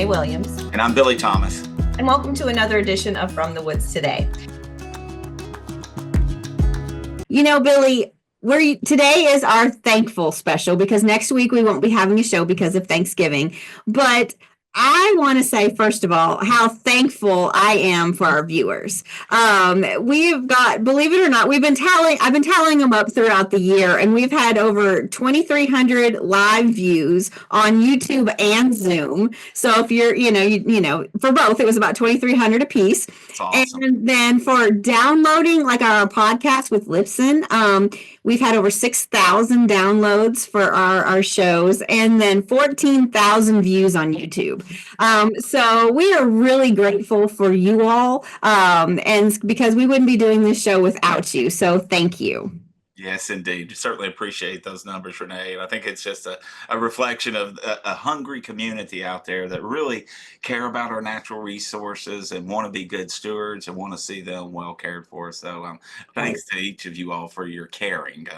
Williams. And I'm Billy Thomas. And welcome to another edition of From the Woods Today. You know, Billy, today is our thankful special because next week we won't be having a show because of Thanksgiving. But I want to say, first of all, how thankful I am for our viewers. We've got, believe it or not, I've been tallying them up throughout the year, and we've had over 2,300 live views on YouTube and Zoom. So if you're, for both, it was about 2,300 a piece. That's awesome. And then for downloading, like our podcast with Lipson, we've had over 6,000 downloads for our shows, and then 14,000 views on YouTube. So we are really grateful for you all, and because we wouldn't be doing this show without you. So thank you. Yes, indeed. Certainly appreciate those numbers, Renee. And I think it's just a reflection of a hungry community out there that really care about our natural resources and want to be good stewards and want to see them well cared for. So thanks to each of you all for your caring.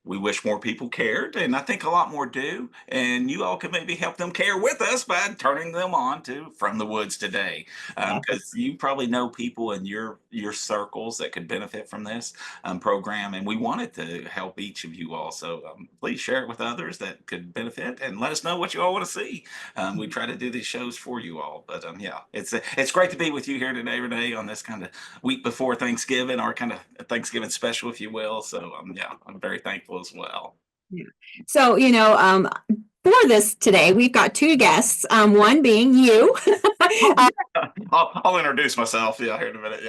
We wish more people cared, and I think a lot more do. And you all can maybe help them care with us by turning them on to From the Woods Today, because you probably know people in your circles that could benefit from this program, and we wanted to help each of you all. So please share it with others that could benefit, and let us know what you all want to see. We try to do these shows for you all, but yeah, it's great to be with you here today, Renee, on this kind of week before Thanksgiving, our kind of Thanksgiving special, if you will. So yeah, I'm very thankful as well. Yeah. So, for this today, we've got two guests, one being you. I'll introduce myself, here in a minute.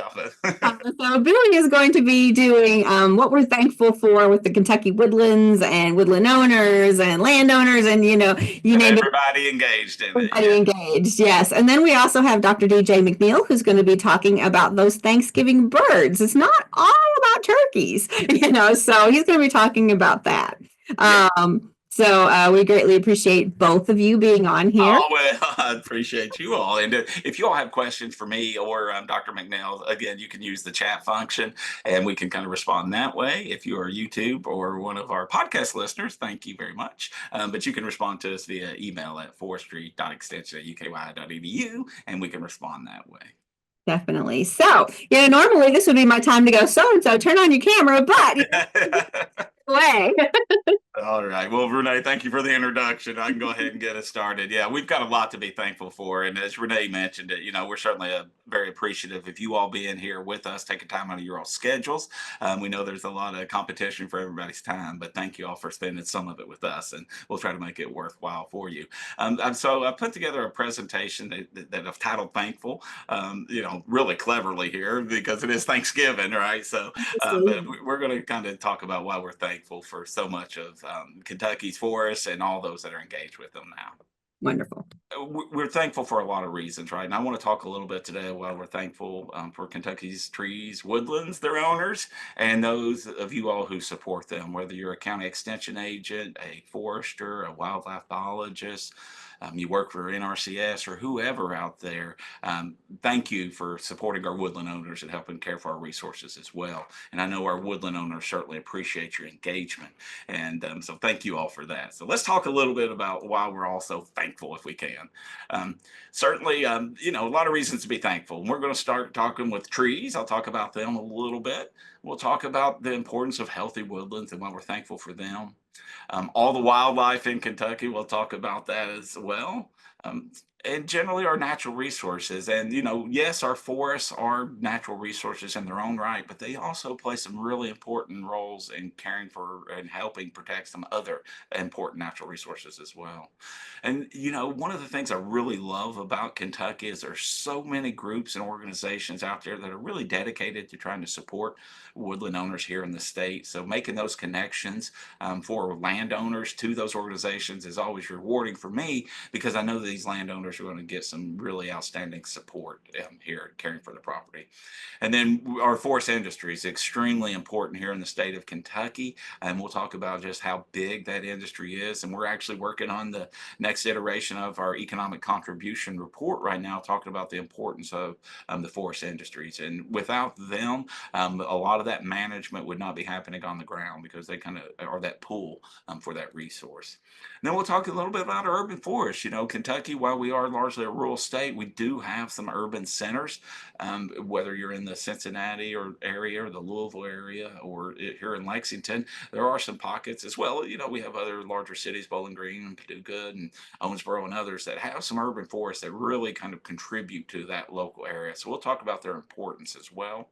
So Billy is going to be doing what we're thankful for with the Kentucky woodlands and woodland owners and landowners, and you name everybody engaged in it. Everybody engaged, yes. And then we also have Dr. DJ McNeil, who's going to be talking about those Thanksgiving birds. It's not all about turkeys, so he's going to be talking about that. So we greatly appreciate both of you being on here. Oh, well, I appreciate you all. And if you all have questions for me or Dr. McNeil, again, you can use the chat function and we can kind of respond that way. If you are YouTube or one of our podcast listeners, thank you very much. But you can respond to us via email at forestry.extension@uky.edu, and we can respond that way. Definitely. So, normally this would be my time to go, so-and-so, turn on your camera, but way. All right. Well, Renee, thank you for the introduction. I can go ahead and get us started. Yeah, we've got a lot to be thankful for. And as Renee mentioned it, we're certainly very appreciative of you all being here with us, taking time out of your all schedules. We know there's a lot of competition for everybody's time, but thank you all for spending some of it with us, and we'll try to make it worthwhile for you. So I put together a presentation that I've titled Thankful, really cleverly here because it is Thanksgiving, right? So but we're going to kind of talk about why we're thankful for so much of Kentucky's forests and all those that are engaged with them now. Wonderful. We're thankful for a lot of reasons, right? And I want to talk a little bit today while we're thankful for Kentucky's trees, woodlands, their owners, and those of you all who support them, whether you're a county extension agent, a forester, a wildlife biologist, you work for NRCS or whoever out there. Thank you for supporting our woodland owners and helping care for our resources as well. And I know our woodland owners certainly appreciate your engagement. And so thank you all for that. So let's talk a little bit about why we're also thankful if we can. Certainly, a lot of reasons to be thankful. And we're going to start talking with trees. I'll talk about them a little bit. We'll talk about the importance of healthy woodlands and why we're thankful for them. All the wildlife in Kentucky, we'll talk about that as well. And generally our natural resources. And, yes, our forests are natural resources in their own right, but they also play some really important roles in caring for and helping protect some other important natural resources as well. And, one of the things I really love about Kentucky is there's so many groups and organizations out there that are really dedicated to trying to support woodland owners here in the state. So making those connections for landowners to those organizations is always rewarding for me because I know these landowners are going to get some really outstanding support here caring for the property. And then our forest industry is extremely important here in the state of Kentucky, and we'll talk about just how big that industry is. And we're actually working on the next iteration of our economic contribution report right now, talking about the importance of the forest industries. And without them, a lot of that management would not be happening on the ground because they kind of are that pool for that resource. And then we'll talk a little bit about our urban forests. Kentucky, while we are largely a rural state, we do have some urban centers. Whether you're in the Cincinnati or area or the Louisville area or here in Lexington, there are some pockets as well. We have other larger cities, Bowling Green and Paducah and Owensboro and others that have some urban forests that really kind of contribute to that local area. So we'll talk about their importance as well.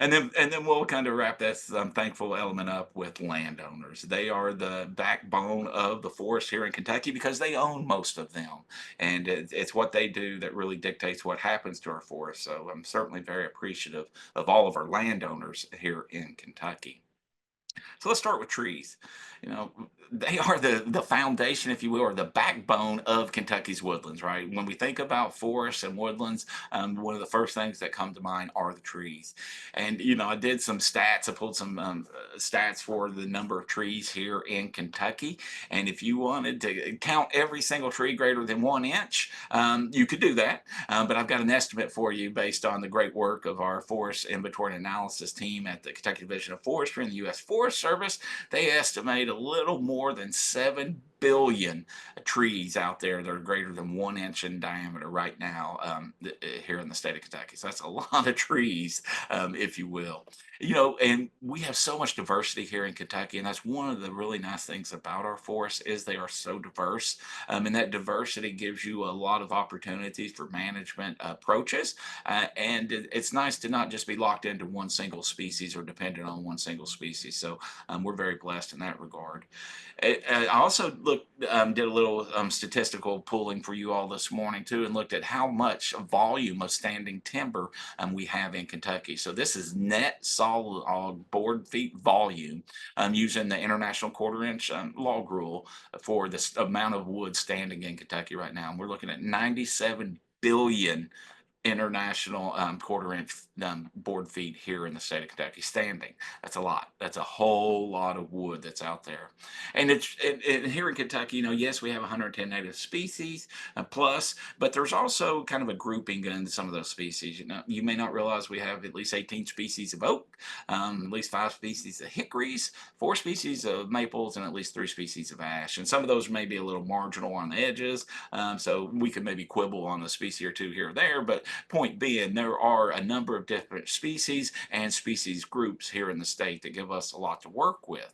And then we'll kind of wrap this thankful element up with landowners. They are the backbone of the forest here in Kentucky because they own most of them, and it's what they do that really dictates what happens to our forests. So I'm certainly very appreciative of all of our landowners here in Kentucky. So let's start with trees. You know, they are the foundation, if you will, or the backbone of Kentucky's woodlands, right? When we think about forests and woodlands, one of the first things that come to mind are the trees. And I did some stats. I pulled some stats for the number of trees here in Kentucky. And if you wanted to count every single tree greater than 1 inch, you could do that. But I've got an estimate for you based on the great work of our forest inventory and analysis team at the Kentucky Division of Forestry and the U.S. Forest Service. They estimate a little more than 7 billion trees out there that are greater than 1 inch in diameter right now here in the state of Kentucky. So that's a lot of trees, if you will. And we have so much diversity here in Kentucky, and that's one of the really nice things about our forests is they are so diverse, and that diversity gives you a lot of opportunities for management approaches, and it's nice to not just be locked into one single species or dependent on one single species. So we're very blessed in that regard. I also did a little statistical pooling for you all this morning too, and looked at how much volume of standing timber we have in Kentucky. So this is net solid board feet volume using the International Quarter-Inch log rule for the amount of wood standing in Kentucky right now. And we're looking at 97 billion international quarter-inch board feet here in the state of Kentucky standing. That's a lot. That's a whole lot of wood that's out there. And here in Kentucky, yes, we have 110 native species plus, but there's also kind of a grouping in some of those species. You may not realize we have at least 18 species of oak, at least 5 species of hickories, 4 species of maples, and at least 3 species of ash. And some of those may be a little marginal on the edges, so we could maybe quibble on a species or two here or there, but point being, there are a number of different species and species groups here in the state that give us a lot to work with.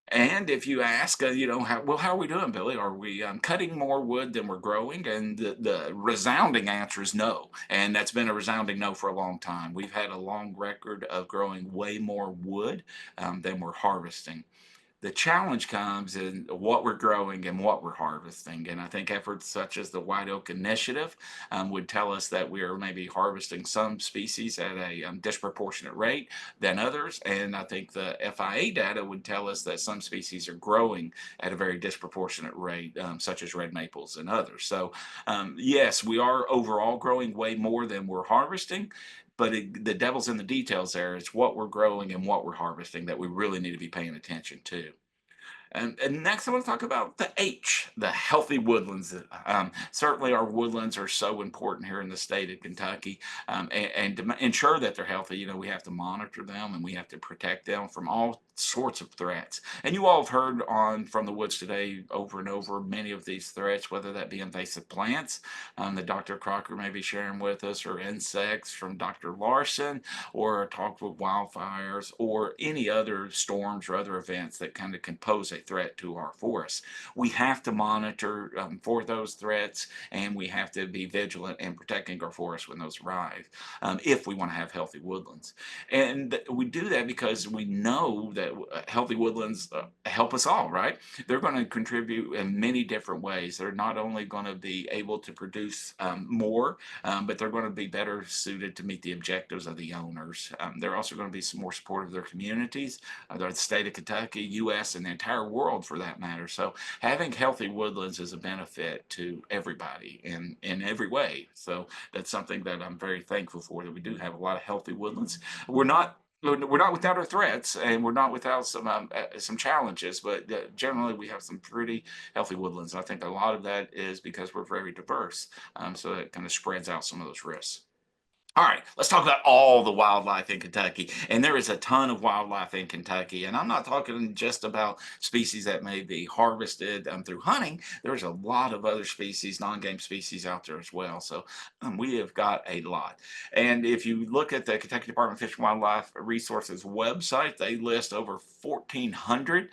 And if you ask, how are we doing, Billy? Are we cutting more wood than we're growing? And the resounding answer is no. And that's been a resounding no for a long time. We've had a long record of growing way more wood than we're harvesting. The challenge comes in what we're growing and what we're harvesting. And I think efforts such as the White Oak Initiative would tell us that we are maybe harvesting some species at a disproportionate rate than others. And I think the FIA data would tell us that some species are growing at a very disproportionate rate, such as red maples and others. So, yes, we are overall growing way more than we're harvesting. But the devil's in the details there. It's what we're growing and what we're harvesting that we really need to be paying attention to. And next, I want to talk about the H, the healthy woodlands. Certainly, our woodlands are so important here in the state of Kentucky, and to ensure that they're healthy, we have to monitor them and we have to protect them from all sorts of threats. And you all have heard on From the Woods today over and over many of these threats, whether that be invasive plants that Dr. Crocker may be sharing with us, or insects from Dr. Larson, or talk with wildfires, or any other storms or other events that kind of can pose a threat to our forests. We have to monitor for those threats, and we have to be vigilant in protecting our forests when those arrive if we want to have healthy woodlands. And we do that because we know that healthy woodlands help us all, right? They're going to contribute in many different ways. They're not only going to be able to produce more, but they're going to be better suited to meet the objectives of the owners. They're also going to be some more supportive of their communities, the state of Kentucky, U.S., and the entire world for that matter. So having healthy woodlands is a benefit to everybody in every way. So that's something that I'm very thankful for, that we do have a lot of healthy woodlands. We're not without our threats, and we're not without some challenges, but generally we have some pretty healthy woodlands. I think a lot of that is because we're very diverse, so it kind of spreads out some of those risks. All right, let's talk about all the wildlife in Kentucky. And there is a ton of wildlife in Kentucky. And I'm not talking just about species that may be harvested through hunting. There's a lot of other species, non game species out there as well. So we have got a lot. And if you look at the Kentucky Department of Fish and Wildlife Resources website, they list over 1,400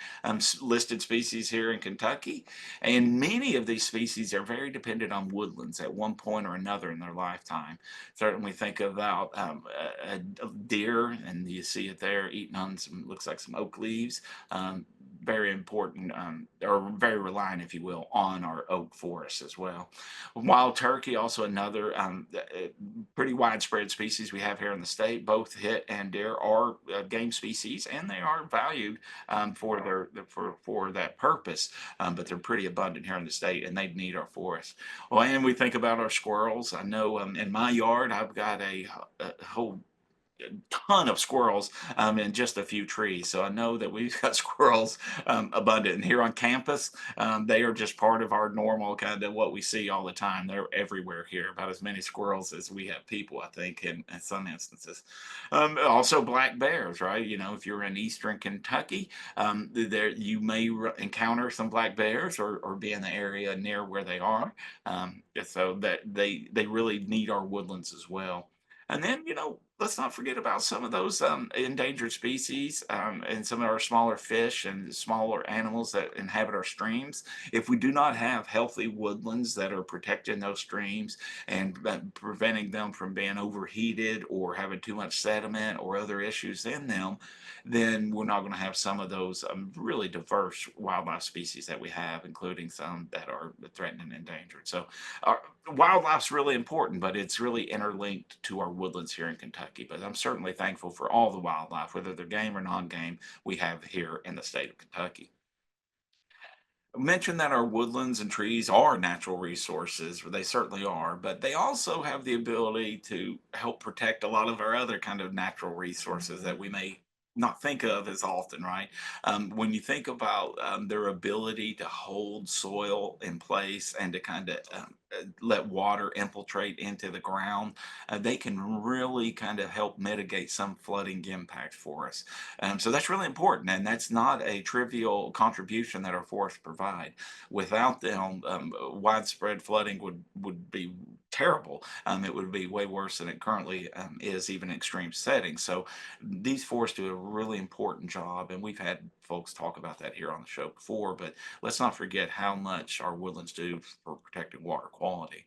listed species here in Kentucky. And many of these species are very dependent on woodlands at one point or another in their lifetime. Certainly think about a deer, and you see it there eating on some, looks like some oak leaves. Um, very important, or very reliant, if you will, on our oak forests as well. Wild turkey, also another pretty widespread species we have here in the state. Both hit and deer are game species, and they are valued for for that purpose. But they're pretty abundant here in the state, and they need our forests. Well, and we think about our squirrels. I know in my yard, I've got a whole ton of squirrels in just a few trees. So I know that we've got squirrels abundant. And here on campus, they are just part of our normal kind of what we see all the time. They're everywhere here, about as many squirrels as we have people, I think, in some instances. Also, black bears, right? You know, if you're in eastern Kentucky, there you may encounter some black bears or be in the area near where they are. So that they really need our woodlands as well. And then, you know, let's not forget about some of those endangered species and some of our smaller fish and smaller animals that inhabit our streams. If we do not have healthy woodlands that are protecting those streams and preventing them from being overheated or having too much sediment or other issues in them, then we're not going to have some of those really diverse wildlife species that we have, including some that are threatened and endangered. So, wildlife's really important, but it's really interlinked to our woodlands here in Kentucky. But I'm certainly thankful for all the wildlife, whether they're game or non-game, we have here in the state of Kentucky. Mentioned that our woodlands and trees are natural resources. They certainly are, but they also have the ability to help protect a lot of our other kind of natural resources that we may not think of as often, right? When you think about their ability to hold soil in place and to kind of let water infiltrate into the ground, they can really kind of help mitigate some flooding impacts for us. So that's really important, and that's not a trivial contribution that our forests provide. Without them, widespread flooding would be terrible. It would be way worse than it currently is, even in extreme settings. So these forests do a really important job, and we've had folks talk about that here on the show before. But let's not forget how much our woodlands do for protecting water quality.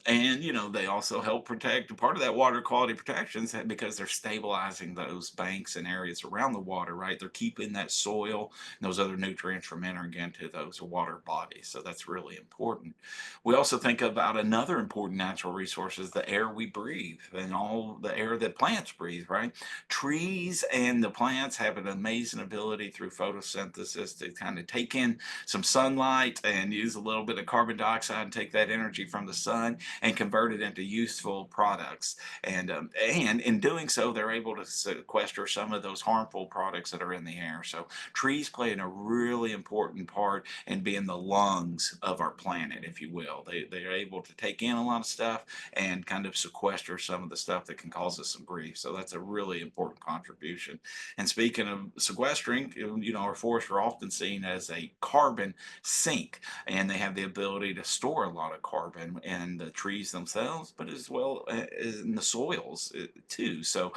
And you know, they also help protect part of that water quality protections because they're stabilizing those banks and areas around the water, right? They're keeping that soil and those other nutrients from entering into those water bodies. So that's really important. We also think about another important natural resource is the air we breathe and all the air that plants breathe, right? Trees and the plants have an amazing ability through photosynthesis to kind of take in some sunlight and use a little bit of carbon dioxide and take that energy from the sun and convert it into useful products. And in doing so, they're able to sequester some of those harmful products that are in the air. So trees play a really important part in being the lungs of our planet, if you will. They're able to take in a lot of stuff and kind of sequester some of the stuff that can cause us some grief. So that's a really important contribution. And speaking of sequestering, you know, our forests are often seen as a carbon sink, and they have the ability to store a lot of carbon in the trees themselves, but as well as in the soils too. So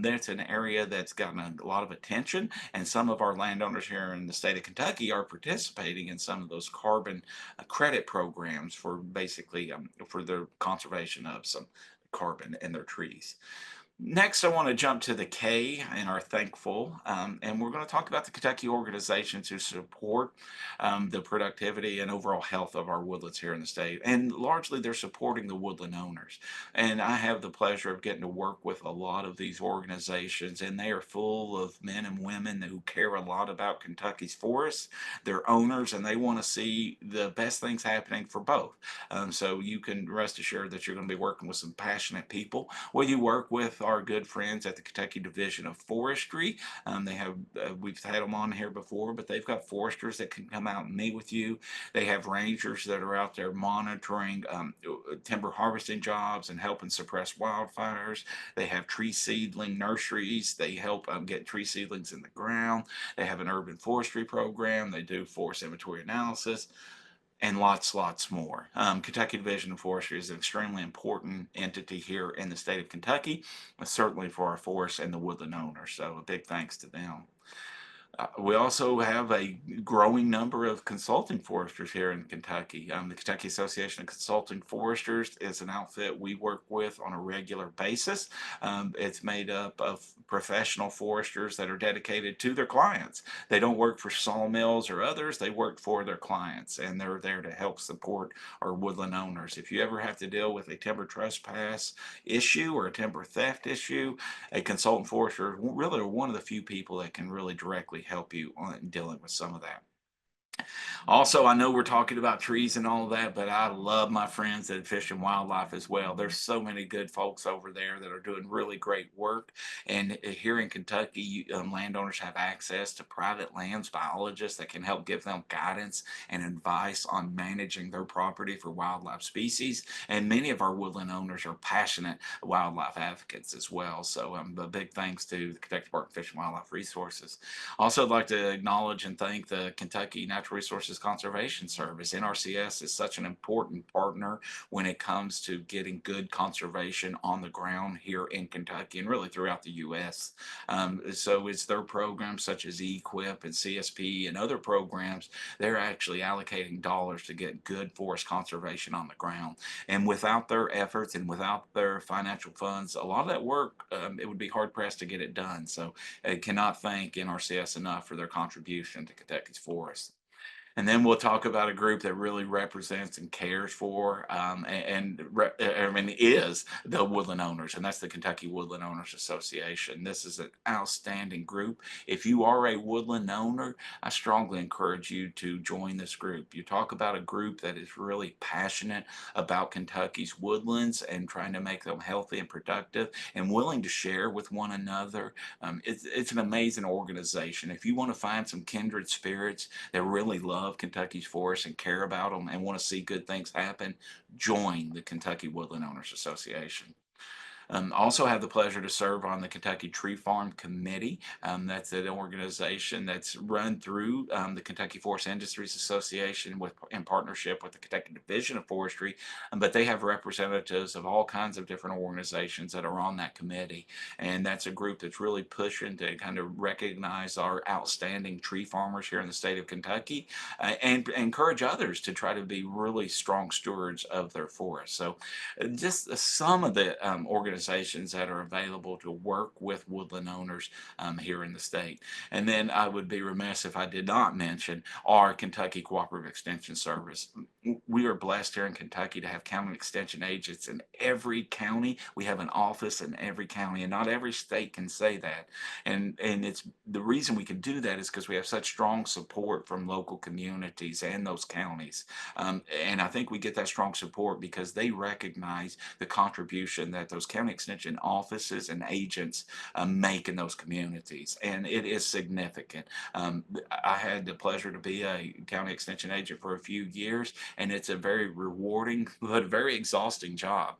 that's an area that's gotten a lot of attention, and some of our landowners here in the state of Kentucky are participating in some of those carbon credit programs for basically for the conservation of some carbon in their trees. Next, I want to jump to the K in our thankful, and we're going to talk about the Kentucky organizations who support the productivity and overall health of our woodlands here in the state. And largely, they're supporting the woodland owners. And I have the pleasure of getting to work with a lot of these organizations, and they are full of men and women who care a lot about Kentucky's forests, their owners, and they want to see the best things happening for both. So you can rest assured that you're going to be working with some passionate people. Well, you work with our good friends at the Kentucky Division of Forestry. They have we've had them on here before, but they've got foresters that can come out and meet with you. They have rangers that are out there monitoring timber harvesting jobs and helping suppress wildfires. They have tree seedling nurseries. They help get tree seedlings in the ground. They have an urban forestry program. They do forest inventory analysis and lots more. Kentucky Division of Forestry is an extremely important entity here in the state of Kentucky, certainly for our forests and the woodland owners. So a big thanks to them. We also have a growing number of consulting foresters here in Kentucky. The Kentucky Association of Consulting Foresters is an outfit we work with on a regular basis. It's made up of professional foresters that are dedicated to their clients. They don't work for sawmills or others, they work for their clients, and they're there to help support our woodland owners. If you ever have to deal with a timber trespass issue or a timber theft issue, a consultant forester really are one of the few people that can really directly help you on dealing with some of that. Also, I know we're talking about trees and all of that, but I love my friends at Fish and Wildlife as well. There's so many good folks over there that are doing really great work. And here in Kentucky, landowners have access to private lands biologists that can help give them guidance and advice on managing their property for wildlife species. And many of our woodland owners are passionate wildlife advocates as well. So a big thanks to the Kentucky Department of Fish and Wildlife Resources. Also, I'd like to acknowledge and thank the Kentucky Natural Resources Conservation Service. NRCS is such an important partner when it comes to getting good conservation on the ground here in Kentucky and really throughout the U.S. So it's their programs such as EQIP and CSP and other programs. They're actually allocating dollars to get good forest conservation on the ground. And without their efforts and without their financial funds, a lot of that work, it would be hard pressed to get it done. So I cannot thank NRCS enough for their contribution to Kentucky's forests. And then we'll talk about a group that really represents and cares for I mean, is the woodland owners, and that's the Kentucky Woodland Owners Association. This is an outstanding group. If you are a woodland owner, I strongly encourage you to join this group. You talk about a group that is really passionate about Kentucky's woodlands and trying to make them healthy and productive and willing to share with one another. It's an amazing organization. If you want to find some kindred spirits that really love Kentucky's forests and care about them and want to see good things happen, join the Kentucky Woodland Owners Association. Also have the pleasure to serve on the Kentucky Tree Farm Committee. That's an organization that's run through the Kentucky Forest Industries Association in partnership with the Kentucky Division of Forestry. But they have representatives of all kinds of different organizations that are on that committee. And that's a group that's really pushing to kind of recognize our outstanding tree farmers here in the state of Kentucky and encourage others to try to be really strong stewards of their forests. So just some of the organizations that are available to work with woodland owners here in the state. And then I would be remiss if I did not mention our Kentucky Cooperative Extension Service. We are blessed here in Kentucky to have county extension agents in every county. We have an office in every county, and not every state can say that. And it's the reason we can do that is because we have such strong support from local communities and those counties. And I think we get that strong support because they recognize the contribution that those county extension offices and agents make in those communities. And it is significant. I had the pleasure to be a county extension agent for a few years, and it's a very rewarding but very exhausting job.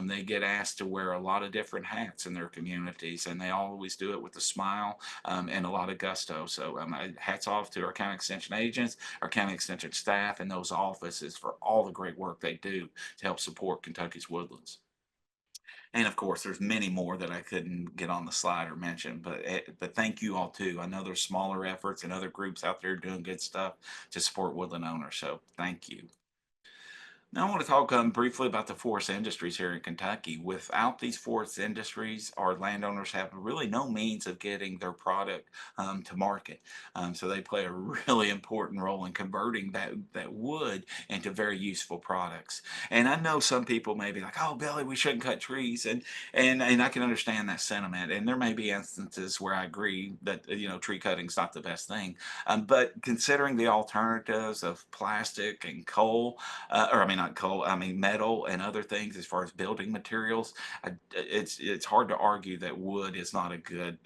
They get asked to wear a lot of different hats in their communities, and they always do it with a smile and a lot of gusto. So hats off to our county extension agents, our county extension staff, and those offices for all the great work they do to help support Kentucky's woodlands. And of course, there's many more that I couldn't get on the slide or mention, but thank you all too. I know there's smaller efforts and other groups out there doing good stuff to support woodland owners. So thank you. Now, I want to talk briefly about the forest industries here in Kentucky. Without these forest industries, our landowners have really no means of getting their product to market. So they play a really important role in converting that wood into very useful products. And I know some people may be like, "Oh, Billy, we shouldn't cut trees," and I can understand that sentiment. And there may be instances where I agree that tree cutting is not the best thing. But considering the alternatives of plastic and coal, or I mean coal, I mean, metal and other things as far as building materials. It's hard to argue that wood is not a good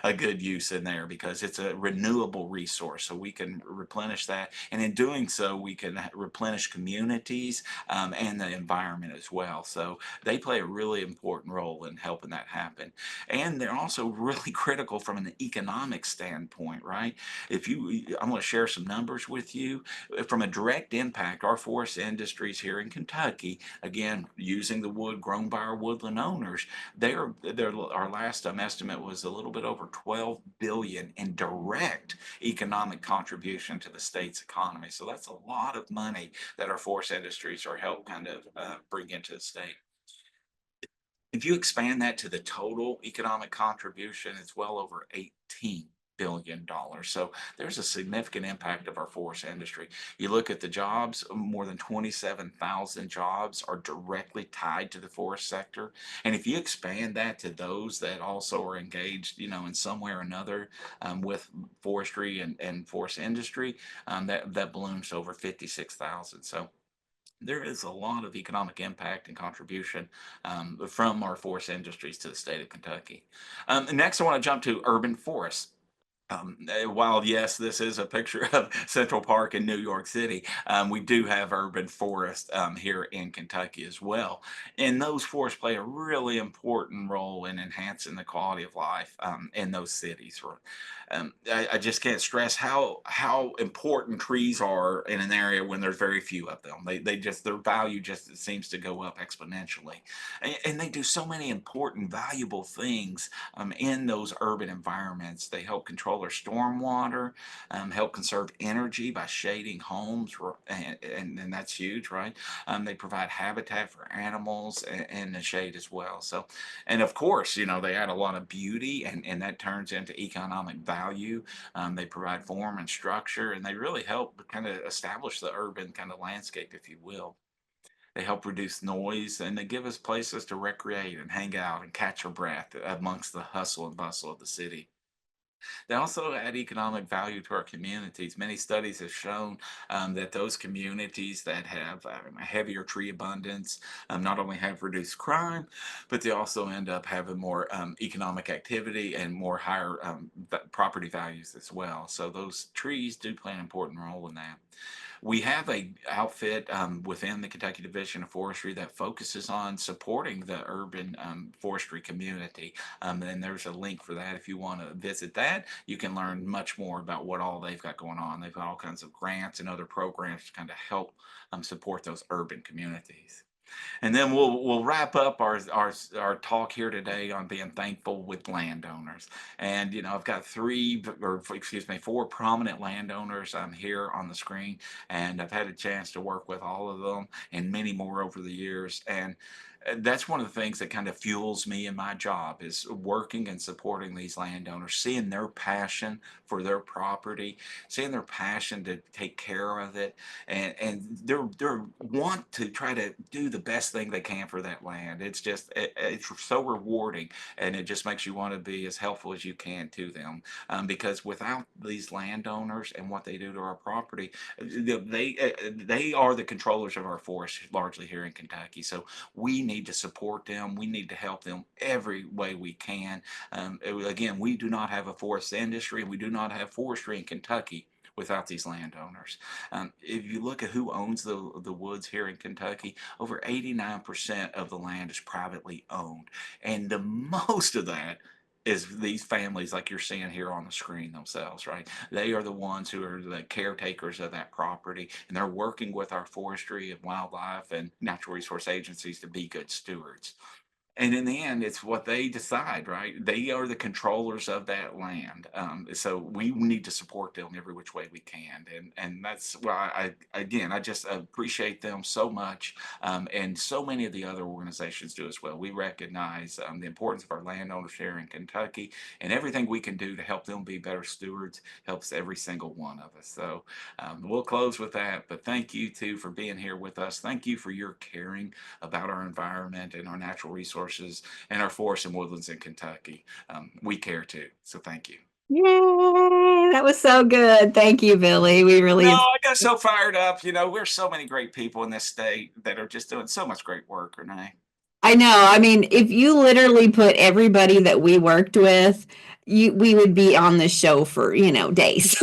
a good use in there because it's a renewable resource. So we can replenish that, and in doing so, we can replenish communities and the environment as well. So they play a really important role in helping that happen, and they're also really critical from an economic standpoint, right? If you, I'm going to share some numbers with you from a direct impact. Our forest industries here in Kentucky, again, using the wood grown by our woodland owners, our last estimate was a little bit over 12 billion in direct economic contribution to the state's economy. So that's a lot of money that our forest industries are help kind of bring into the state. If you expand that to the total economic contribution, it's well over $18 billion. So there's a significant impact of our forest industry. You look at the jobs, more than 27,000 jobs are directly tied to the forest sector. And if you expand that to those that also are engaged, in some way or another with forestry and forest industry, that balloons to over 56,000. So there is a lot of economic impact and contribution from our forest industries to the state of Kentucky. Next, I want to jump to urban forests. While yes, this is a picture of Central Park in New York City, we do have urban forests here in Kentucky as well. And those forests play a really important role in enhancing the quality of life in those cities. I just can't stress how important trees are in an area when there's very few of them. They just, their value just seems to go up exponentially, and they do so many important, valuable things in those urban environments. They help control our stormwater, help conserve energy by shading homes, and that's huge, right? They provide habitat for animals and the shade as well. So, and of course, they add a lot of beauty, and that turns into economic value. They provide form and structure, and they really help kind of establish the urban kind of landscape, if you will. They help reduce noise, and they give us places to recreate and hang out and catch our breath amongst the hustle and bustle of the city. They also add economic value to our communities. Many studies have shown that those communities that have a heavier tree abundance not only have reduced crime, but they also end up having more economic activity and more higher property values as well. So those trees do play an important role in that. We have a outfit within the Kentucky Division of Forestry that focuses on supporting the urban forestry community. And there's a link for that if you want to visit that. You can learn much more about what all they've got going on. They've got all kinds of grants and other programs to kind of help support those urban communities. And then we'll wrap up our talk here today on being thankful with landowners. And I've got four prominent landowners here on the screen, and I've had a chance to work with all of them and many more over the years. And that's one of the things that kind of fuels me in my job is working and supporting these landowners, seeing their passion for their property, seeing their passion to take care of it, and they're want to try to do the best thing they can for that land. It's so rewarding, and it just makes you want to be as helpful as you can to them. Because without these landowners and what they do to our property, they are the controllers of our forest largely here in Kentucky. So we need to support them. We need to help them every way we can. Again, we do not have a forest industry. We do not have forestry in Kentucky without these landowners. If you look at who owns the woods here in Kentucky, over 89% of the land is privately owned. And the most of that is these families like you're seeing here on the screen themselves, right? They are the ones who are the caretakers of that property, and they're working with our forestry and wildlife and natural resource agencies to be good stewards. And in the end, it's what they decide, right? They are the controllers of that land. So we need to support them every which way we can. And that's why I just appreciate them so much. And so many of the other organizations do as well. We recognize the importance of our landowners here in Kentucky, and everything we can do to help them be better stewards helps every single one of us. So we'll close with that. But thank you too for being here with us. Thank you for your caring about our environment and our natural resources and our forests and woodlands in Kentucky. We care too. So thank you. Yay! That was so good. Thank you, Billy. We No, really I got so fired up. We're so many great people in this state that are just doing so much great work, Renee. I know. I mean, if you literally put everybody that we worked with, we would be on this show for, days.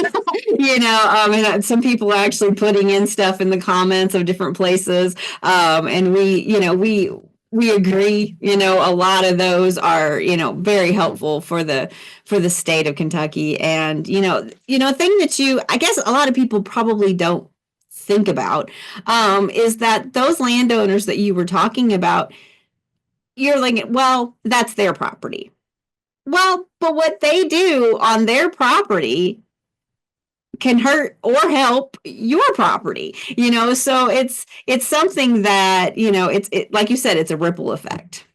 And some people are actually putting in stuff in the comments of different places. And we agree, a lot of those are, very helpful for the state of Kentucky. And, a thing that I guess a lot of people probably don't think about, is that those landowners that you were talking about, you're like, well, that's their property. Well, but what they do on their property can hurt or help your property, so it's something that, it's like you said, it's a ripple effect.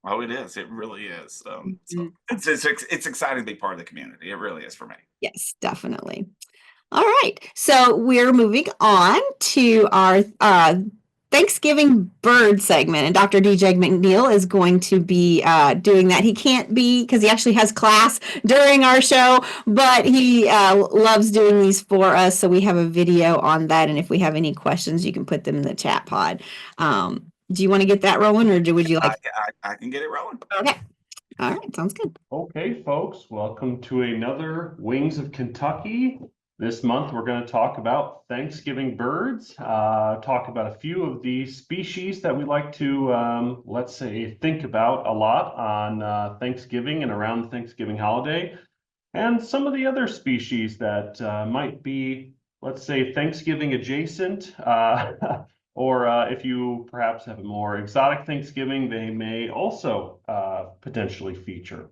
Oh, it is. It really is. So Mhm. it's exciting to be part of the community. It really is for me. Yes, definitely. All right. So we're moving on to our Thanksgiving bird segment, and Dr. DJ McNeil is going to be doing that. He can't be because he actually has class during our show, but he loves doing these for us. So we have a video on that, and if we have any questions, you can put them in the chat pod. Do you want to get that rolling, or would you like? I can get it rolling. Okay. All right. Sounds good. Okay, folks, welcome to another Wings of Kentucky. This month, we're going to talk about Thanksgiving birds, talk about a few of the species that we like to, let's say, think about a lot on Thanksgiving and around the Thanksgiving holiday, and some of the other species that might be, let's say, Thanksgiving adjacent, or if you perhaps have a more exotic Thanksgiving, they may also potentially feature.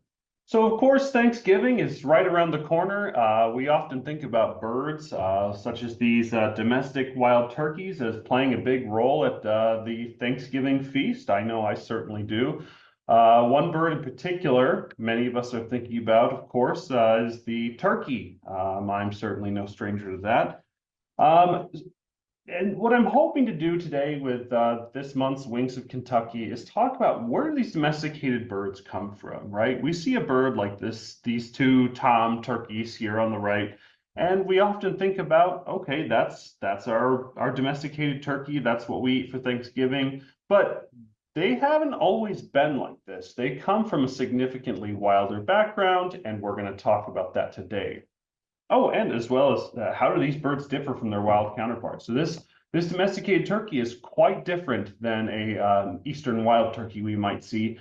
So, of course, Thanksgiving is right around the corner. We often think about birds, such as these domestic wild turkeys, as playing a big role at the Thanksgiving feast. I know I certainly do. One bird in particular, many of us are thinking about, of course, is the turkey. I'm certainly no stranger to that. Um, and what I'm hoping to do today with this month's Wings of Kentucky is talk about where do these domesticated birds come from, right? We see a bird like these two tom turkeys here on the right, and we often think about, okay, that's our domesticated turkey. That's what we eat for Thanksgiving. But they haven't always been like this. They come from a significantly wilder background, and we're going to talk about that today. Oh, and as well as how do these birds differ from their wild counterparts? So this domesticated turkey is quite different than a eastern wild turkey we might see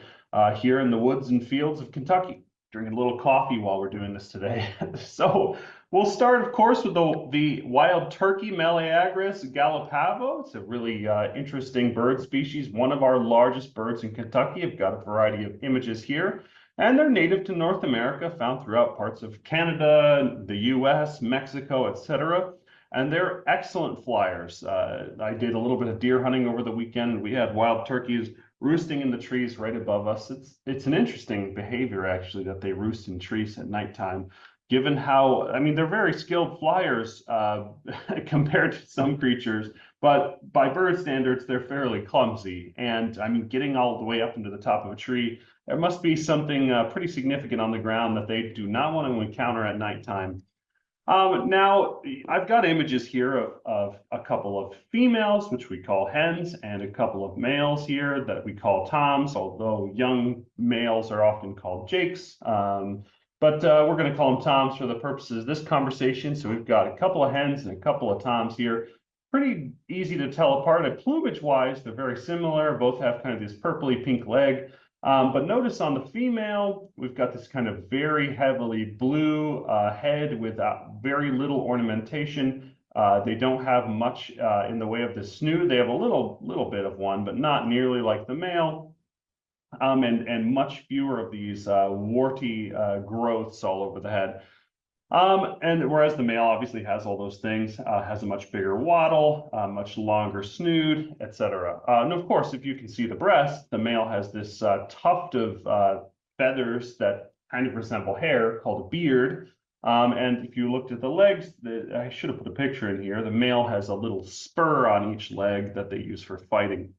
here in the woods and fields of Kentucky. Drinking a little coffee while we're doing this today. So we'll start, of course, with the wild turkey, Meleagris gallopavo. It's a really interesting bird species, one of our largest birds in Kentucky. I've got a variety of images here. And they're native to North America, found throughout parts of Canada, the US, Mexico, etc. And they're excellent flyers. I did a little bit of deer hunting over the weekend. We had wild turkeys roosting in the trees right above us. It's an interesting behavior, actually, that they roost in trees at nighttime, given how, I mean, they're very skilled flyers compared to some creatures, but by bird standards, they're fairly clumsy. And I mean, getting all the way up into the top of a tree, there must be something pretty significant on the ground that they do not want to encounter at nighttime. Now, I've got images here of a couple of females, which we call hens, and a couple of males here that we call toms, although young males are often called jakes. But we're going to call them toms for the purposes of this conversation. So we've got a couple of hens and a couple of toms here. Pretty easy to tell apart. And plumage-wise, they're very similar. Both have kind of this purpley pink leg. But notice on the female, we've got this kind of very heavily blue head with very little ornamentation. They don't have much in the way of the snoot. They have a little bit of one, but not nearly like the male. And much fewer of these warty growths all over the head. And whereas the male obviously has all those things, has a much bigger wattle, much longer snoot, etc. And of course, if you can see the breast, the male has this tuft of feathers that kind of resemble hair called a beard. And if you looked at the legs, I should have put a picture in here. The male has a little spur on each leg that they use for fighting.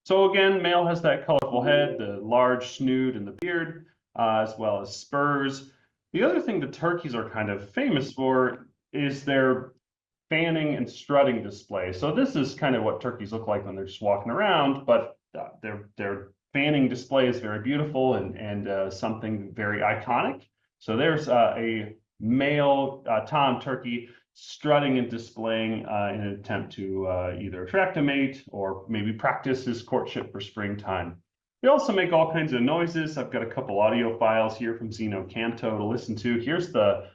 So again, male has that colorful head, the large snoot and the beard, as well as spurs. The other thing the turkeys are kind of famous for is their fanning and strutting display. So this is kind of what turkeys look like when they're just walking around, but their fanning display is very beautiful and something very iconic. So there's a male tom turkey strutting and displaying in an attempt to either attract a mate or maybe practice his courtship for springtime. They also make all kinds of noises. I've got a couple audio files here from Zeno Canto to listen to. Here's the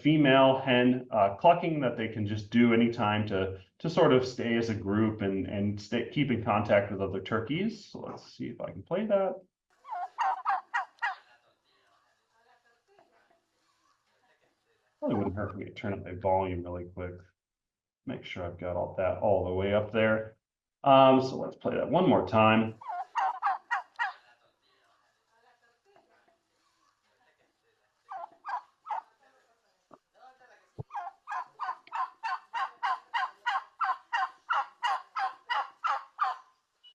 female hen clucking that they can just do anytime to sort of stay as a group and keep in contact with other turkeys. So let's see if I can play that. Probably wouldn't hurt for me to turn up my volume really quick. Make sure I've got all the way up there. So let's play that one more time.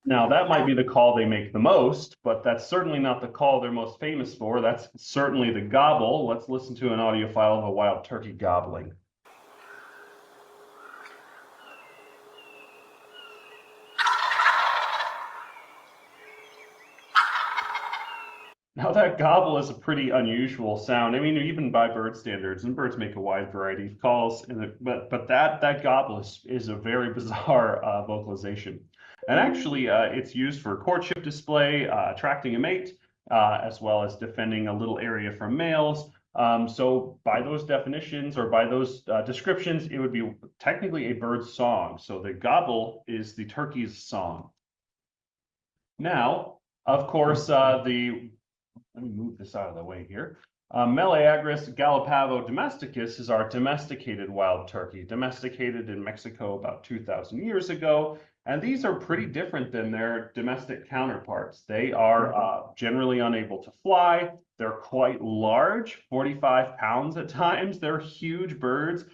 Now, that might be the call they make the most, but that's certainly not the call they're most famous for. That's certainly the gobble. Let's listen to an audio file of a wild turkey gobbling. Now, that gobble is a pretty unusual sound. I mean, even by bird standards, and birds make a wide variety of calls, but that gobble is a very bizarre vocalization. And actually, it's used for courtship display, attracting a mate, as well as defending a little area from males. So by those definitions or by those descriptions, it would be technically a bird's song. So the gobble is the turkey's song. Now, of course, let me move this out of the way here. Meleagris gallopavo domesticus is our domesticated wild turkey, domesticated in Mexico about 2,000 years ago. And these are pretty different than their domestic counterparts. They are generally unable to fly. They're quite large, 45 pounds at times. They're huge birds,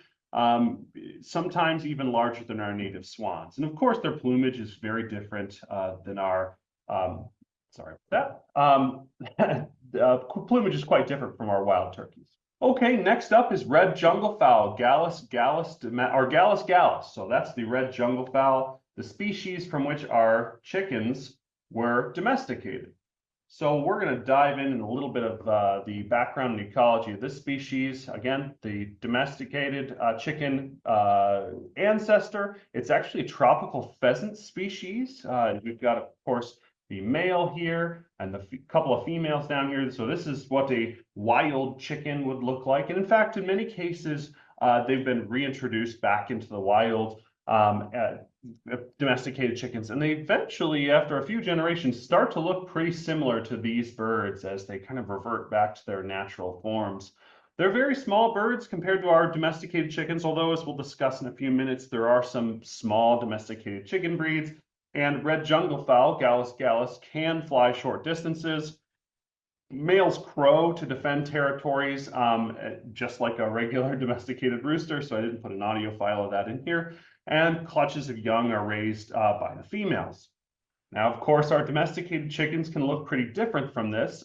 sometimes even larger than our native swans. And of course, their plumage is very different than our sorry about that. Plumage is quite different from our wild turkeys. Okay, next up is red jungle fowl, Gallus gallus, or Gallus gallus. So that's the red jungle fowl, the species from which our chickens were domesticated. So we're going to dive in a little bit of the background and ecology of this species. Again, the domesticated chicken ancestor. It's actually a tropical pheasant species. We've got, of course, the male here and the couple of females down here. So this is what a wild chicken would look like. And in fact, in many cases, they've been reintroduced back into the wild, domesticated chickens. And they eventually, after a few generations, start to look pretty similar to these birds as they kind of revert back to their natural forms. They're very small birds compared to our domesticated chickens, although as we'll discuss in a few minutes, there are some small domesticated chicken breeds. And red jungle fowl, Gallus gallus, can fly short distances. Males crow to defend territories, just like a regular domesticated rooster, so I didn't put an audio file of that in here. And clutches of young are raised by the females. Now, of course, our domesticated chickens can look pretty different from this.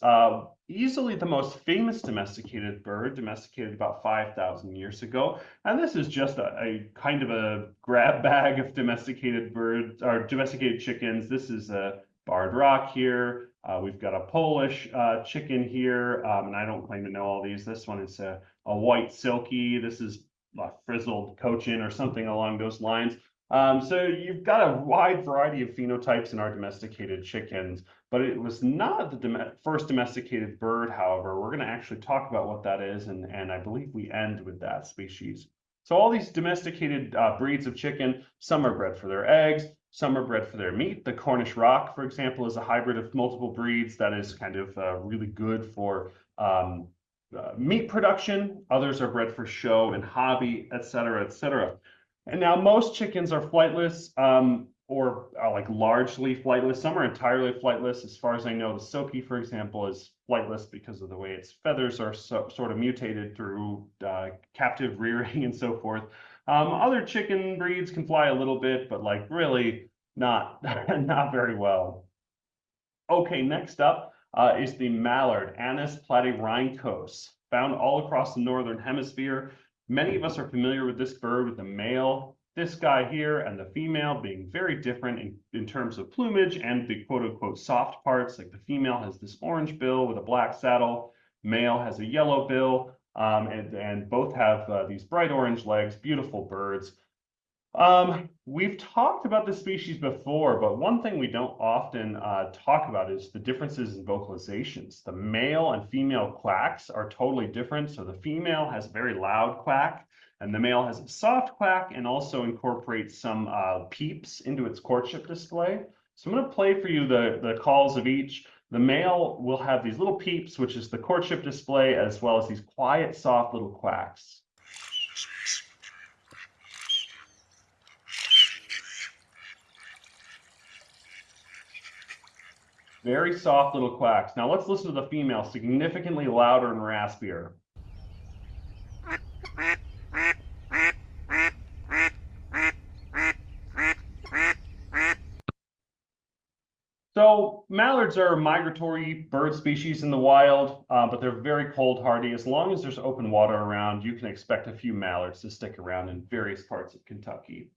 Easily the most famous domesticated bird, domesticated about 5,000 years ago. And this is just a kind of a grab bag of domesticated birds or domesticated chickens. This is a barred rock here. We've got a Polish chicken here, and I don't claim to know all these. This one is a white silky. This is a frizzled cochin or something along those lines. So you've got a wide variety of phenotypes in our domesticated chickens, but it was not the first domesticated bird, however. We're going to actually talk about what that is, and I believe we end with that species. So all these domesticated breeds of chicken, some are bred for their eggs, some are bred for their meat. The Cornish Rock, for example, is a hybrid of multiple breeds that is kind of really good for meat production. Others are bred for show and hobby, et cetera, et cetera. And now most chickens are flightless or like largely flightless. Some are entirely flightless. As far as I know, the silkie, for example, is flightless because of the way its feathers are sort of mutated through captive rearing and so forth. Other chicken breeds can fly a little bit, but like really not, not very well. Okay, next up is the mallard, Anis platyrhynchos. found all across the northern hemisphere. Many of us are familiar with this bird, with the male, this guy here, and the female being very different in terms of plumage and the quote-unquote soft parts. Like the female has this orange bill with a black saddle, male has a yellow bill, and both have these bright orange legs, beautiful birds. We've talked about the species before, but one thing we don't often talk about is the differences in vocalizations. The male and female quacks are totally different. So the female has a very loud quack, and the male has a soft quack, and also incorporates some peeps into its courtship display. So I'm going to play for you the calls of each. The male will have these little peeps, which is the courtship display, as well as these quiet, soft little quacks. Very soft little quacks. Now let's listen to the female, significantly louder and raspier. So mallards are a migratory bird species in the wild, but they're very cold hardy. As long as there's open water around, you can expect a few mallards to stick around in various parts of Kentucky.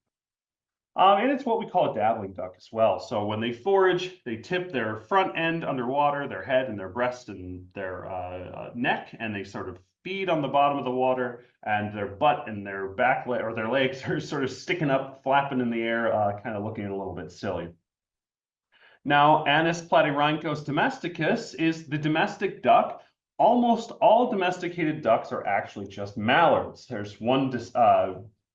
And it's what we call a dabbling duck as well. So when they forage, they tip their front end underwater, their head and their breast and their neck, and they sort of feed on the bottom of the water, and their butt and their back leg or their legs are sort of sticking up, flapping in the air, kind of looking a little bit silly. Now, Anis platyrhynchos domesticus is the domestic duck. Almost all domesticated ducks are actually just mallards. There's one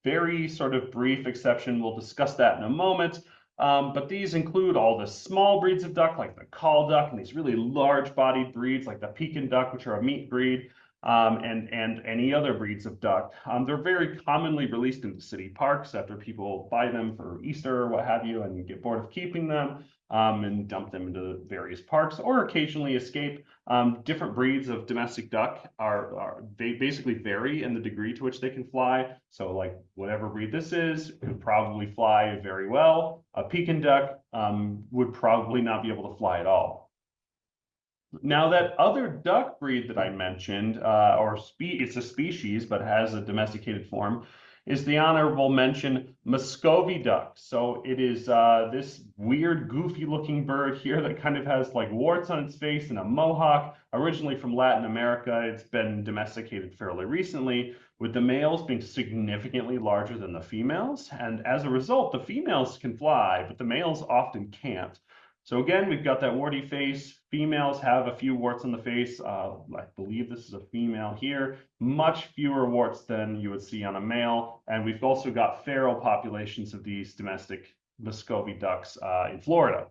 very sort of brief exception. We'll discuss that in a moment. But these include all the small breeds of duck, like the call duck, and these really large-bodied breeds, like the Pekin duck, which are a meat breed, and any other breeds of duck. They're very commonly released into city parks after people buy them for Easter or what have you, and get bored of keeping them. And dump them into various parks, or occasionally escape. Different breeds of domestic duck they basically vary in the degree to which they can fly. So like whatever breed this is could probably fly very well. A Pekin duck would probably not be able to fly at all. Now that other duck breed that I mentioned, it's a species but has a domesticated form, is the honorable mention Muscovy duck. So it is this weird, goofy-looking bird here that kind of has like warts on its face and a mohawk. Originally from Latin America, it's been domesticated fairly recently, with the males being significantly larger than the females. And as a result, the females can fly, but the males often can't. So again, we've got that warty face. Females have a few warts on the face. I believe this is a female here. Much fewer warts than you would see on a male. And we've also got feral populations of these domestic Muscovy ducks in Florida.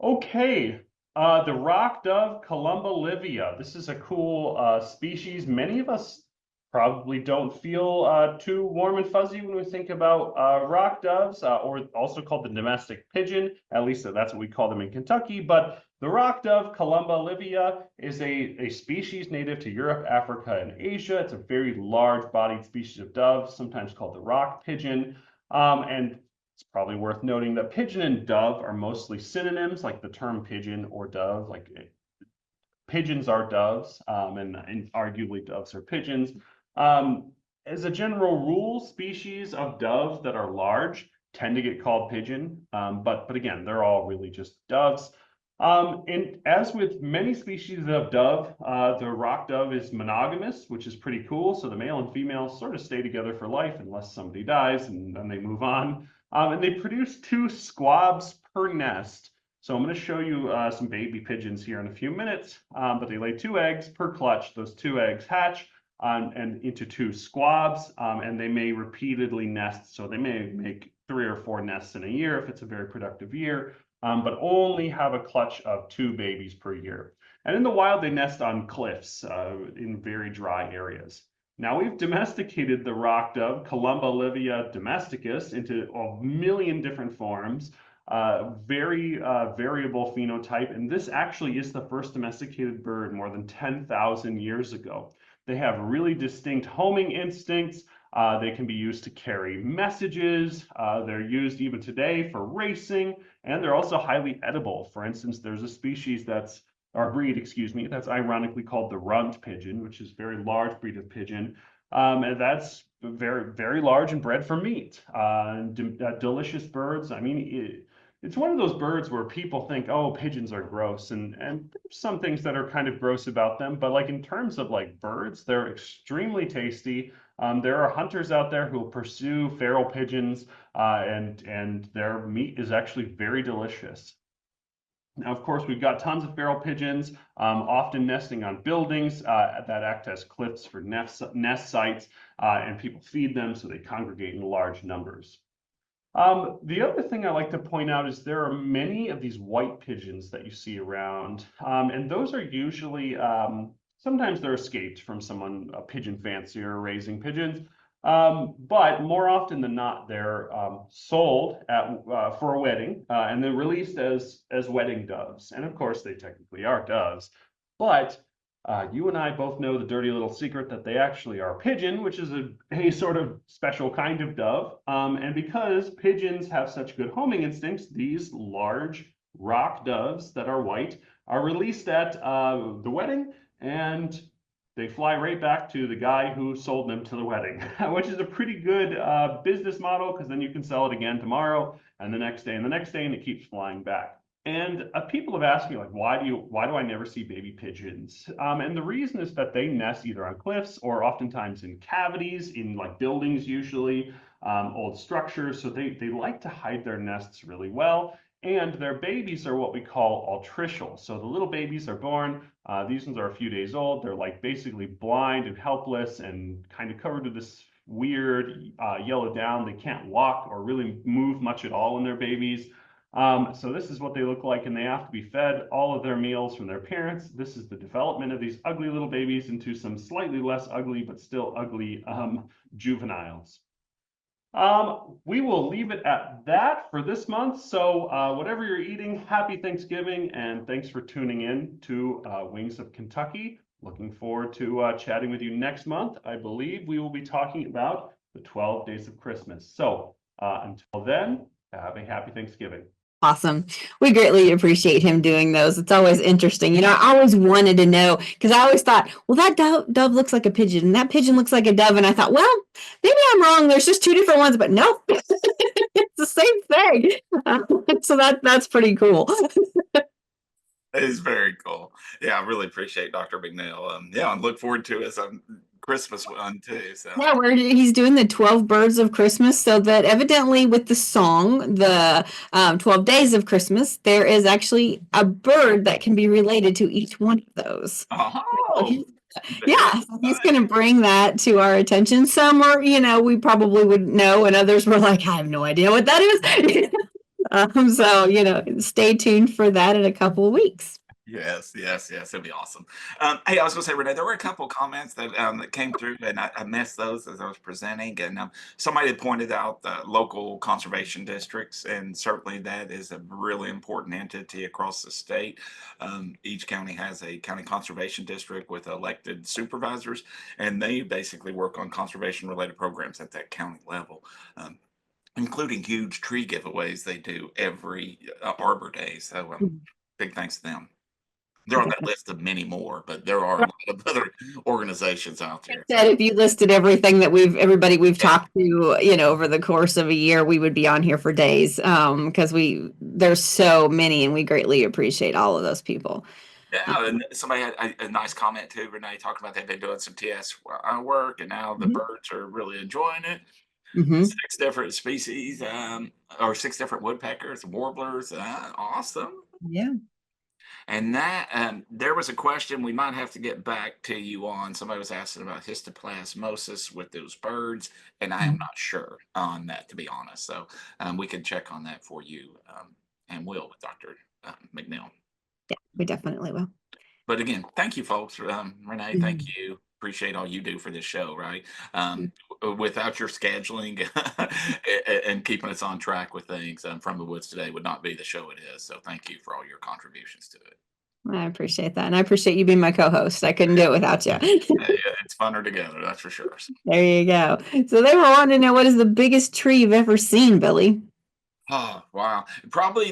Okay, the rock dove Columba livia. This is a cool species. Many of us probably don't feel too warm and fuzzy when we think about rock doves, or also called the domestic pigeon. At least that's what we call them in Kentucky. But the rock dove, Columba livia, is a species native to Europe, Africa, and Asia. It's a very large-bodied species of dove, sometimes called the rock pigeon. And it's probably worth noting that pigeon and dove are mostly synonyms, like the term pigeon or dove. Like pigeons are doves, and arguably doves are pigeons. As a general rule, species of dove that are large tend to get called pigeon, but again, they're all really just doves. And as with many species of dove, the rock dove is monogamous, which is pretty cool. So the male and female sort of stay together for life unless somebody dies, and then they move on. And they produce 2 squabs per nest. So I'm going to show you some baby pigeons here in a few minutes, but they lay 2 eggs per clutch. Those 2 eggs hatch and into 2 squabs, and they may repeatedly nest. So they may make 3 or 4 nests in a year if it's a very productive year, but only have a clutch of 2 babies per year. And in the wild, they nest on cliffs in very dry areas. Now we've domesticated the rock dove, Columba livia domesticus, into a million different forms. Very variable phenotype, and this actually is the first domesticated bird more than 10,000 years ago. They have really distinct homing instincts. They can be used to carry messages. They're used even today for racing, and they're also highly edible. For instance, there's a species that's or breed, excuse me, that's ironically called the runt pigeon, which is a very large breed of pigeon. And that's very, very large and bred for meat. Delicious birds. I mean, it's one of those birds where people think, oh, pigeons are gross, and there's some things that are kind of gross about them, but like in terms of like birds, they're extremely tasty. There are hunters out there who pursue feral pigeons, and their meat is actually very delicious. Now, of course, we've got tons of feral pigeons, often nesting on buildings that act as cliffs for nest sites, and people feed them, so they congregate in large numbers. The other thing I like to point out is there are many of these white pigeons that you see around, and those are usually, sometimes they're escaped from someone, a pigeon fancier raising pigeons, but more often than not, they're sold for a wedding, and then released as wedding doves. And of course, they technically are doves, but you and I both know the dirty little secret that they actually are pigeon, which is a sort of special kind of dove. And because pigeons have such good homing instincts, these large rock doves that are white are released at the wedding, and they fly right back to the guy who sold them to the wedding, which is a pretty good business model, because then you can sell it again tomorrow and the next day and the next day, and it keeps flying back. And people have asked me, like, why do I never see baby pigeons? And the reason is that they nest either on cliffs or oftentimes in cavities, in like buildings usually, old structures. So they like to hide their nests really well. And their babies are what we call altricial. So the little babies are born, these ones are a few days old. They're like basically blind and helpless and kind of covered with this weird yellow down. They can't walk or really move much at all when they're babies. So this is what they look like, and they have to be fed all of their meals from their parents. This is the development of these ugly little babies into some slightly less ugly, but still ugly juveniles. We will leave it at that for this month. So whatever you're eating, happy Thanksgiving, and thanks for tuning in to Wings of Kentucky. Looking forward to chatting with you next month. I believe we will be talking about the 12 days of Christmas. So until then, have a happy Thanksgiving. Awesome. We greatly appreciate him doing those. It's always interesting. You know, I always wanted to know because I always thought, well, that dove looks like a pigeon and that pigeon looks like a dove. And I thought, well, maybe I'm wrong. There's just two different ones, but nope, it's the same thing. So that's pretty cool. It is very cool. Yeah, I really appreciate Dr. McNeil. Yeah, I look forward to his Christmas one too. So Yeah, where he's doing the 12 birds of Christmas, so that evidently with the song, the 12 days of Christmas, there is actually a bird that can be related to each one of those. oh, Yeah, very so he's nice. going to bring that to our attention. Some are, you know, we probably would know, and others were like, I have no idea what that is. So, you know, stay tuned for that in a couple of weeks. Yes, yes, yes. It'd be awesome. Hey, I was going to say, Renee, there were a couple comments that came through, and I missed those as I was presenting. And somebody had pointed out the local conservation districts, and certainly that is a really important entity across the state. Each county has a county conservation district with elected supervisors, and they basically work on conservation-related programs at that county level. Including huge tree giveaways they do every Arbor Day. So big thanks to them. They're on that list of many more, but there are a lot of other organizations out there. That if you listed everything that everybody we've Yeah, talked to, you know, over the course of a year, we would be on here for days. Because there's so many, and we greatly appreciate all of those people. yeah. And somebody had a nice comment too. Renee talked about they've been doing some TS work, and now the birds are really enjoying it. Mm-hmm. 6 different species, or 6 different woodpeckers, warblers. Awesome. Yeah. And that there was a question we might have to get back to you on. Somebody was asking about histoplasmosis with those birds, and I am not sure on that, to be honest. So we can check on that for you, and will with Dr. McNeil. Yeah, we definitely will. But again, thank you, folks. Renee, Mhm. thank you. Appreciate all you do for this show, right? Without your scheduling and keeping us on track with things, From the Woods Today would not be the show it is. So thank you for all your contributions to it. I appreciate that. And I appreciate you being my co-host. I couldn't do it without you. Yeah, it's funner together, that's for sure. There you go. So they were wanting to know, what is the biggest tree you've ever seen, Billy? Oh, wow. Probably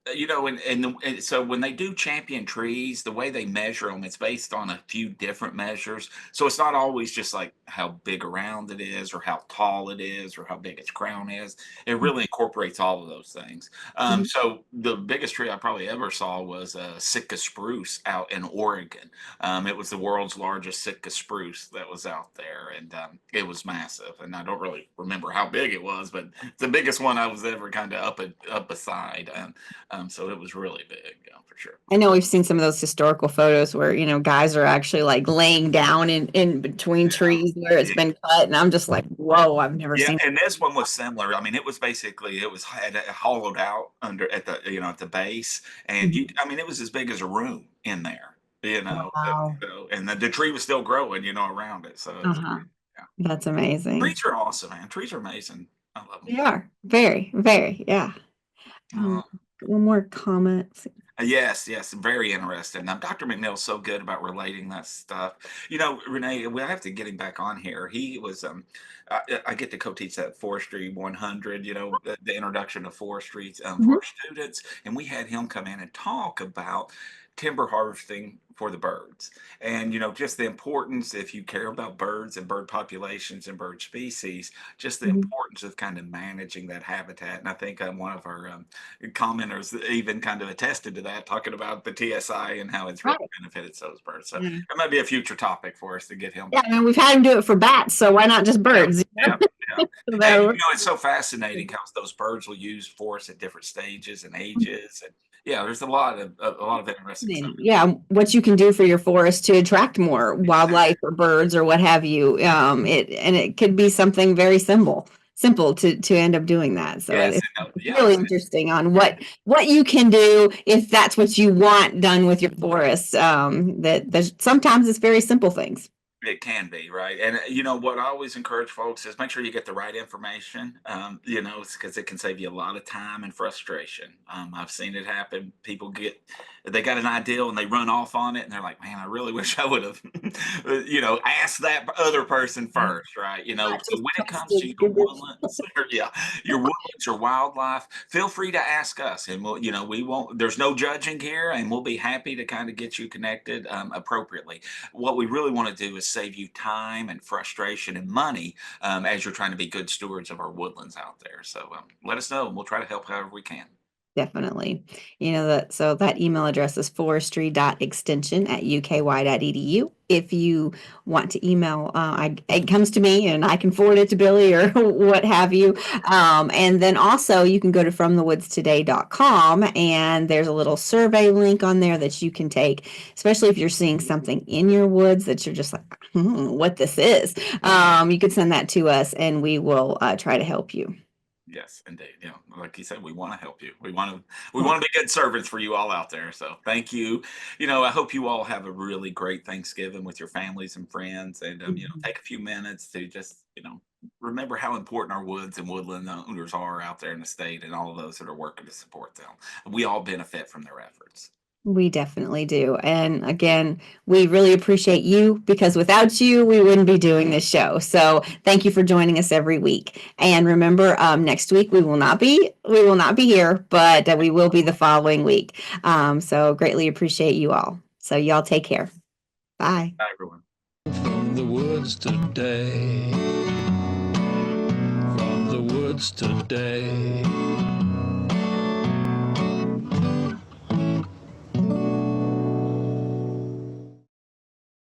And so when they do champion trees, the way they measure them, it's based on a few different measures. So it's not always just like how big around it is, or how tall it is, or how big its crown is. It really incorporates all of those things. Mhm. So the biggest tree I probably ever saw was a Sitka spruce out in Oregon. It was the world's largest Sitka spruce that was out there, and it was massive. And I don't really remember how big it was, but it's the biggest one I was ever kind of up beside. So it was really big, yeah, for sure. I know we've seen some of those historical photos where, guys are actually like laying down in between trees where it's Yeah. been cut. And I'm just like, whoa, I've never Yeah, seen. and this one was similar. I mean, it was basically it was had it hollowed out under at the at the base, and Mhm. I mean, it was as big as a room in there. Wow. And the tree was still growing, around it. So it was Uh-huh. great. Yeah, That's amazing. trees are awesome, man. Trees are amazing. I love them. They are very, very, yeah. Um, Uh, one more comment. Yes, yes, very interesting. Dr. McNeil's so good about relating that stuff. Renee, we have to get him back on here. He was, I get to co-teach that Forestry 100, the introduction to forestry for Mhm. our students, and we had him come in and talk about timber harvesting for the birds, and just the importance, if you care about birds and bird populations and bird species, just the Mhm. importance of kind of managing that habitat. And I think one of our commenters even kind of attested to that, talking about the TSI and how it's really Right. benefited those birds. So Yeah. that might be a future topic for us to get him Yeah, back. I mean, we've had him do it for bats, so why not just Yeah, birds? yeah, yeah. And So, it's so fascinating how those birds will use force at different stages and ages, and yeah, there's a lot of interesting stuff. yeah, what you can do for your forest to attract more wildlife or birds or what have you. It could be something very simple to end up doing that. So Yes, it's yeah, really interesting on what you can do if that's what you want done with your forest. That sometimes it's very simple things. it can be, right? And what I always encourage folks is make sure you get the right information. Because it can save you a lot of time and frustration. I've seen it happen. People they got an ideal and they run off on it, and they're like, "Man, I really wish I would have, asked that other person first, right?" Not So just when it comes to trusted your Google. woodlands, or, yeah, your woodlands or wildlife, feel free to ask us, and we won't. There's no judging here, and we'll be happy to kind of get you connected appropriately. What we really want to do is save you time and frustration and money as you're trying to be good stewards of our woodlands out there. So let us know, and we'll try to help however we can. Definitely. That email address is forestry.extension@uky.edu. If you want to email, it comes to me and I can forward it to Billy or what have you. And then also you can go to fromthewoodstoday.com and there's a little survey link on there that you can take, especially if you're seeing something in your woods that you're just like, what this is. You could send that to us and we will try to help you. Yes, indeed. Yeah, like you said, we want to help you. We want to be good servants for you all out there. So thank you. I hope you all have a really great Thanksgiving with your families and friends, and take a few minutes to just remember how important our woods and woodland owners are out there in the state, and all of those that are working to support them. We all benefit from their efforts. We definitely do. And again, we really appreciate you because without you, we wouldn't be doing this show. So thank you for joining us every week. And remember, next week we will not be here, but we will be the following week. So greatly appreciate you all. So y'all take care. Bye. Bye, everyone. From the woods today. From the woods today.